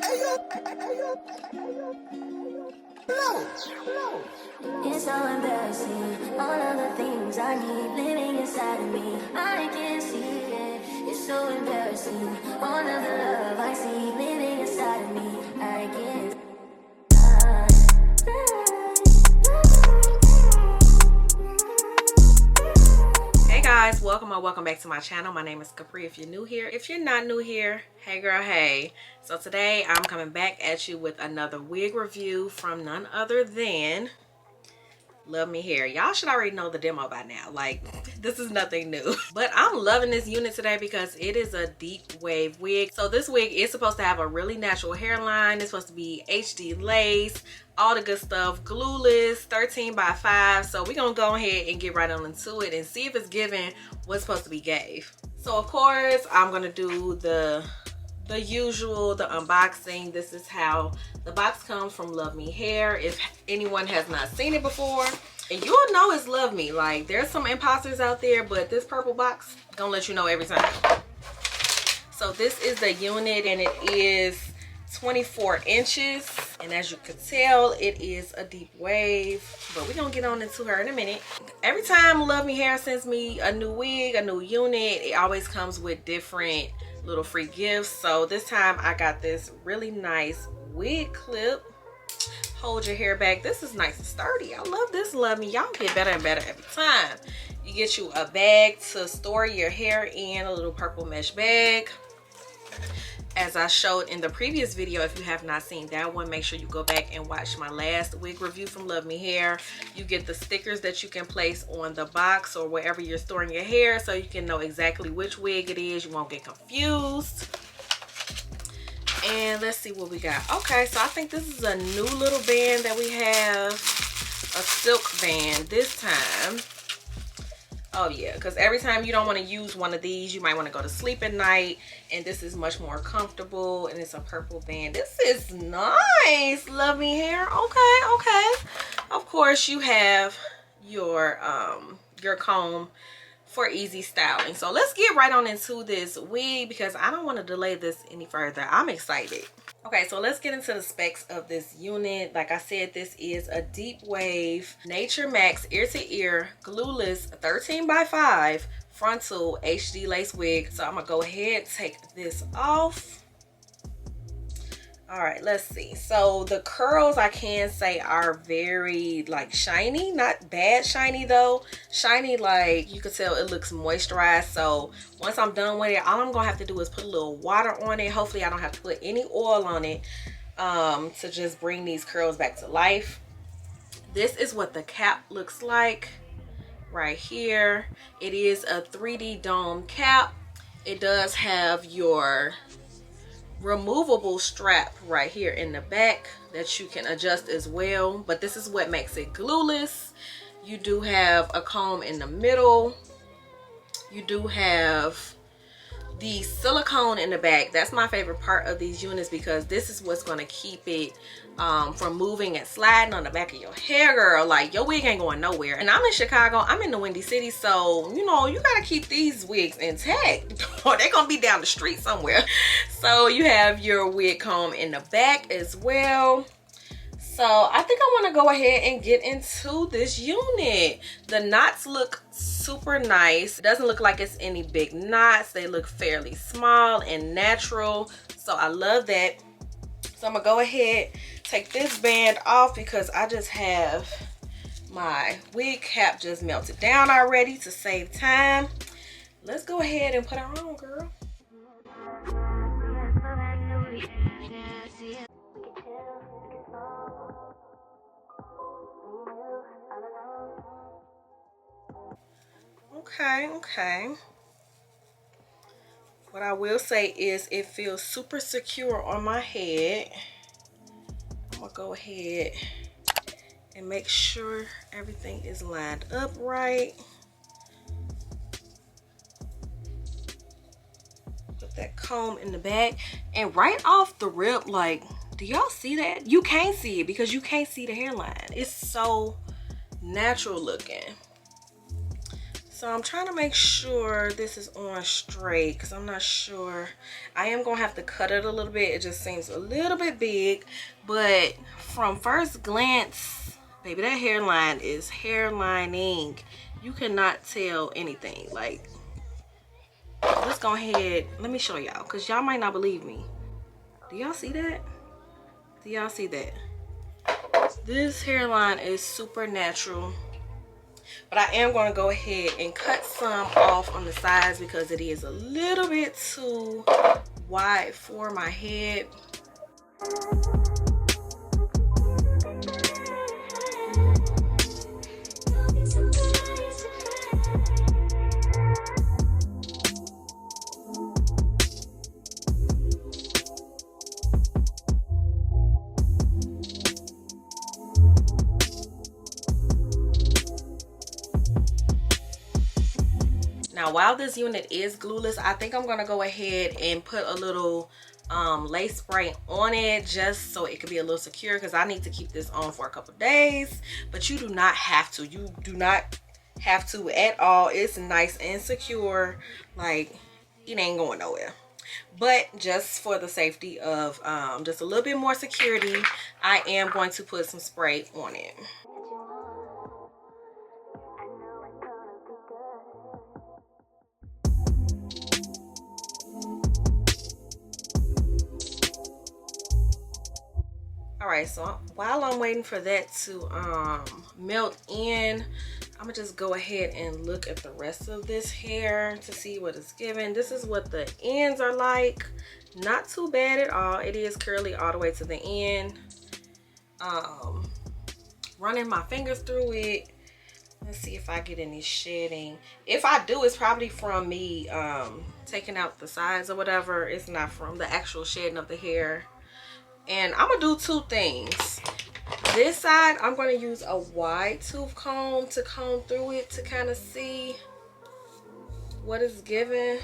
It's so embarrassing, all of the things I need living inside of me. I can't see it. It's so embarrassing, all of the love I see living inside of me. I can't. Hey guys, welcome or welcome back to my channel. My name is Capri if you're new here. If you're not new here, hey girl, hey. So today I'm coming back at you with another wig review from none other than Luvme Hair. Y'all should already know the demo by now. Like, this is nothing new. But I'm loving this unit today because it is a deep wave wig. So this wig is supposed to have a really natural hairline. It's supposed to be HD lace, all the good stuff, glueless, 13 by 5. So we're gonna go ahead and get right on into it and see if it's giving what's supposed to be gave. So of course I'm gonna do the usual, the unboxing. This is how the box comes from Luvme Hair. If anyone has not seen it before, and you'll know it's Luvme. Like, there's some imposters out there, but this purple box gonna let you know every time. So this is the unit, and it is 24 inches, and as you can tell, it is a deep wave, but we're gonna get on into her in a minute. Every time Luvme Hair sends me a new wig, a new unit, it always comes with different little free gifts. So this time I got this really nice wig clip. Hold your hair back. This is nice and sturdy. I love this Luvme. Y'all get better and better every time. You get you a bag to store your hair in, a little purple mesh bag. As I showed in the previous video, if you have not seen that one, make sure you go back and watch my last wig review from Luvme Hair. You get the stickers that you can place on the box or wherever you're storing your hair so you can know exactly which wig it is. You won't get confused. And let's see what we got. Okay, so I think this is a new little band that we have. A silk band this time. Oh yeah, because every time you don't want to use one of these, you might want to go to sleep at night, and this is much more comfortable, and it's a purple band. This is nice, Luvme Hair. Okay. Of course, you have your comb for easy styling. So let's get right on into this wig because I don't want to delay this any further. I'm excited. Okay, so let's get into the specs of this unit. Like I said, this is a deep wave Nature Max ear to ear glueless 13 by 5 frontal HD lace wig. So I'm gonna go ahead and take this off. All right, let's see. So the curls, I can say, are very like shiny, not bad shiny though. Shiny, like you can tell it looks moisturized. So once I'm done with it, all I'm gonna have to do is put a little water on it. Hopefully I don't have to put any oil on it to just bring these curls back to life. This is what the cap looks like right here. It is a 3D dome cap. It does have your removable strap right here in the back that you can adjust as well, but this is what makes it glueless. You do have a comb in the middle. You do have the silicone in the back. That's my favorite part of these units because this is what's going to keep it from moving and sliding on the back of your hair, girl. Like, your wig ain't going nowhere. And I'm in Chicago. I'm in the Windy City, so you know you gotta keep these wigs intact or they're gonna be down the street somewhere. So you have your wig comb in the back as well. So I think I want to go ahead and get into this unit. The knots look super nice. It doesn't look like it's any big knots. They look fairly small and natural. So I love that. So I'm gonna go ahead, take this band off because I just have my wig cap just melted down already to save time. Let's go ahead and put her on, girl. Okay. What I will say is it feels super secure on my head. I'm gonna go ahead and make sure everything is lined up right. Put that comb in the back, and right off the rip, like, do y'all see that? You can't see it because you can't see the hairline. It's so natural looking. So I'm trying to make sure this is on straight because I'm not sure. I am gonna have to cut it a little bit. It just seems a little bit big, but from first glance, baby, that hairline is hairlining. You cannot tell anything. Like, let's go ahead. Let me show y'all because y'all might not believe me. Do y'all see that? Do y'all see that? This hairline is super natural. But I am going to go ahead and cut some off on the sides because it is a little bit too wide for my head. Now, while this unit is glueless, I think I'm going to go ahead and put a little lace spray on it just so it can be a little secure because I need to keep this on for a couple days. But you do not have to. You do not have to at all. It's nice and secure. Like, it ain't going nowhere. But just for the safety of just a little bit more security, I am going to put some spray on it. Alright, so while I'm waiting for that to melt in, I'm gonna just go ahead and look at the rest of this hair to see what it's giving. This is what the ends are like. Not too bad at all. It is curly all the way to the end. Running my fingers through it. Let's see if I get any shedding. If I do, it's probably from me taking out the sides or whatever. It's not from the actual shedding of the hair. And I'm gonna do two things. This side, I'm gonna use a wide tooth comb to comb through it to kind of see what it's giving.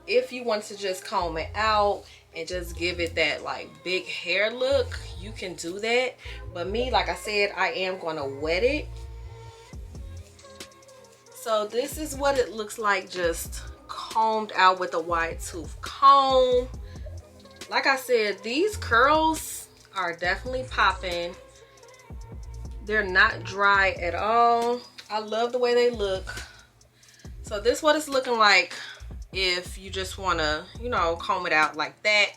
If you want to just comb it out and just give it that like big hair look, you can do that. But me, like I said, I am gonna wet it. So this is what it looks like just combed out with a wide tooth comb. Like I said, these curls are definitely popping. They're not dry at all. I love the way they look. So this is what it's looking like if you just want to, you know, comb it out like that.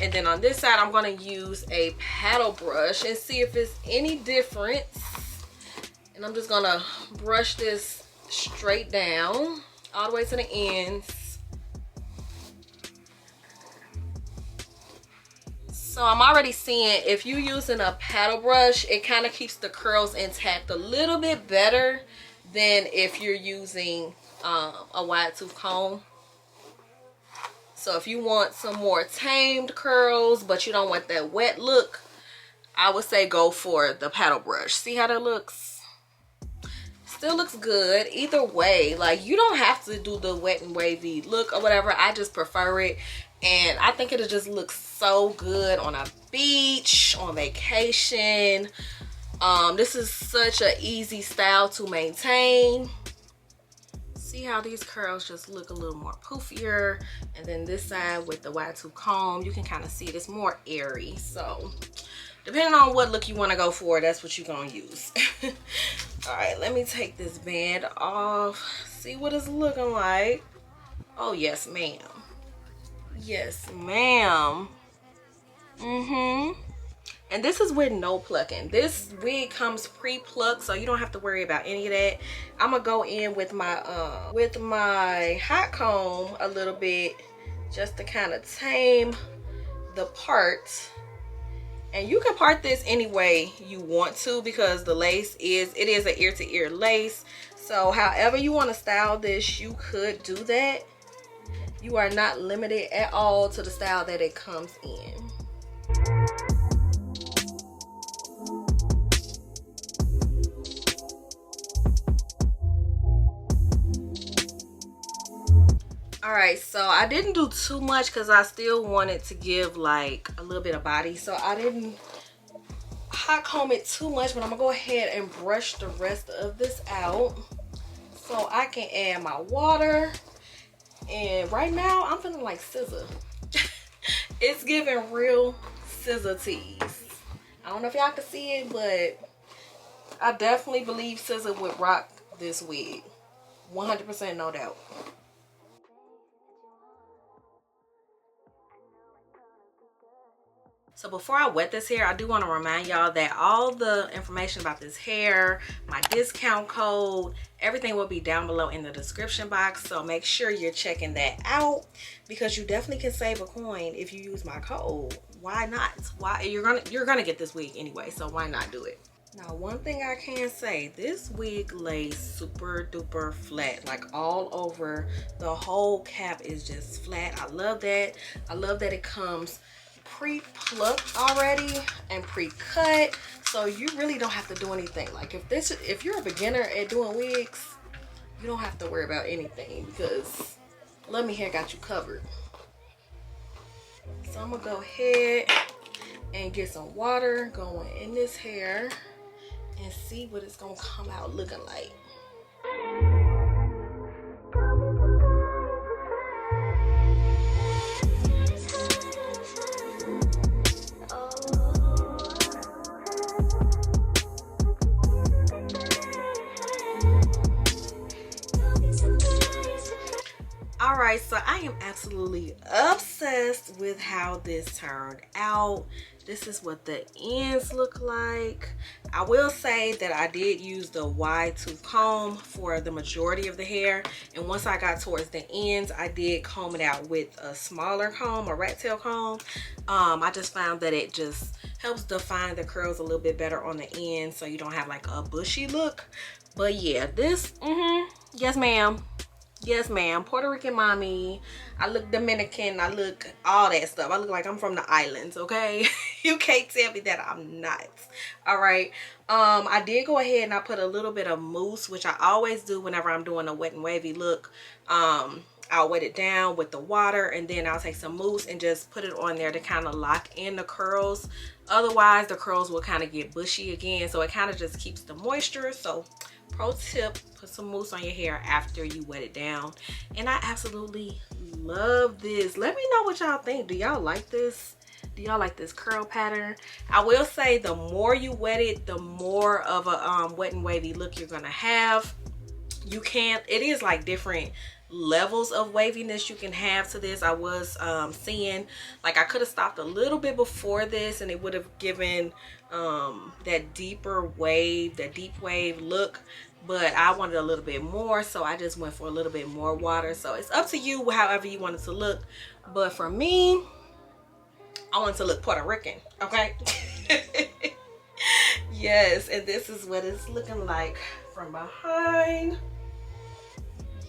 And then on this side, I'm going to use a paddle brush and see if it's any difference. And I'm just going to brush this straight down all the way to the ends. So I'm already seeing if you're using a paddle brush, it kind of keeps the curls intact a little bit better than if you're using a wide tooth comb. So if you want some more tamed curls, but you don't want that wet look, I would say go for the paddle brush. See how that looks? Still looks good either way. Like, you don't have to do the wet and wavy look or whatever. I just prefer it. And I think it'll just look so good on a beach, on vacation. This is such an easy style to maintain. See how these curls just look a little more poofier. And then this side with the wide tooth comb, you can kind of see it. It's more airy. So depending on what look you want to go for, that's what you're going to use. All right, let me take this band off. See what it's looking like. Oh, yes, ma'am. Yes, ma'am. And this is with no plucking. This wig comes pre-plucked, so you don't have to worry about any of that. I'm gonna go in with my hot comb a little bit just to kind of tame the part. And you can part this any way you want to because the lace is an ear-to-ear lace. So however you want to style this, you could do that. You are not limited at all to the style that it comes in. Alright, so I didn't do too much because I still wanted to give like a little bit of body. So I didn't hot comb it too much, but I'm going to go ahead and brush the rest of this out. so I can add my water. And right now I'm feeling like scissor. It's giving real scissor tease. I don't know if y'all can see it, but I definitely believe scissor would rock this wig. 100% no doubt. So before I wet this hair, I do want to remind y'all that all the information about this hair, my discount code, everything will be down below in the description box. So make sure you're checking that out, because you definitely can save a coin if you use my code. Why not? Why you're gonna get this wig anyway, so why not do it? Now, one thing I can say, this wig lays super duper flat, like all over. The whole cap is just flat. I love that. I love that it comes pre-plucked already and pre-cut, so you really don't have to do anything. Like if you're a beginner at doing wigs, you don't have to worry about anything, because Luvme Hair got you covered. So I'm gonna go ahead and get some water going in this hair and see what it's gonna come out looking like. Alright, so I am absolutely obsessed with how this turned out. This is what the ends look like. I will say that I did use the wide tooth comb for the majority of the hair, and once I got towards the ends, I did comb it out with a smaller comb, a rat tail comb. I just found that it just helps define the curls a little bit better on the end, so you don't have like a bushy look. But yeah, this, yes ma'am. Yes, ma'am. Puerto Rican mommy. I look Dominican. I look all that stuff. I look like I'm from the islands, okay? You can't tell me that I'm not. All right. I did go ahead and I put a little bit of mousse, which I always do whenever I'm doing a wet and wavy look. I'll wet it down with the water, and then I'll take some mousse and just put it on there to kind of lock in the curls. Otherwise, the curls will kind of get bushy again. So it kind of just keeps the moisture. So pro tip, put some mousse on your hair after you wet it down. And I absolutely love this. Let me know what y'all think. Do y'all like this? Do y'all like this curl pattern? I will say the more you wet it, the more of a wet and wavy look you're gonna have. It is like different levels of waviness you can have to this. I was seeing, like, I could have stopped a little bit before this and it would have given that deeper wave, that deep wave look, but I wanted a little bit more, so I just went for a little bit more water. So it's up to you however you want it to look, but for me, I want it to look Puerto Rican, okay? Yes, and this is what it's looking like from behind.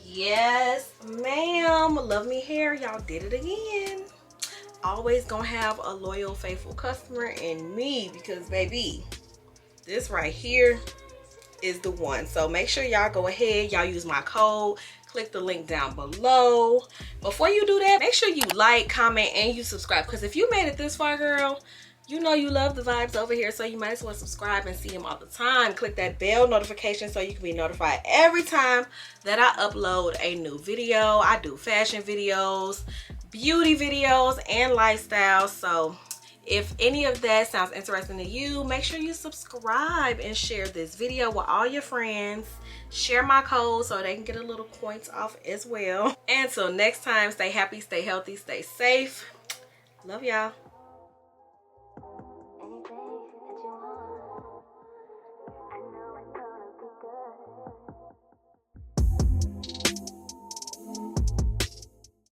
Yes, ma'am. Luvme Hair, y'all did it again. Always gonna have a loyal, faithful customer in me, because baby, this right here is the one. So make sure y'all go ahead, y'all use my code, click the link down below. Before you do that, make sure you like, comment, and you subscribe, because if you made it this far, girl, you know you love the vibes over here, so you might as well subscribe and see them all the time. Click that bell notification so you can be notified every time that I upload a new video. I do fashion videos, beauty videos, and lifestyle. So if any of that sounds interesting to you, make sure you subscribe and share this video with all your friends. Share my code so they can get a little points off as well. Until next time, stay happy, stay healthy, stay safe. Love y'all. Anything that you want, I know it's gonna be good.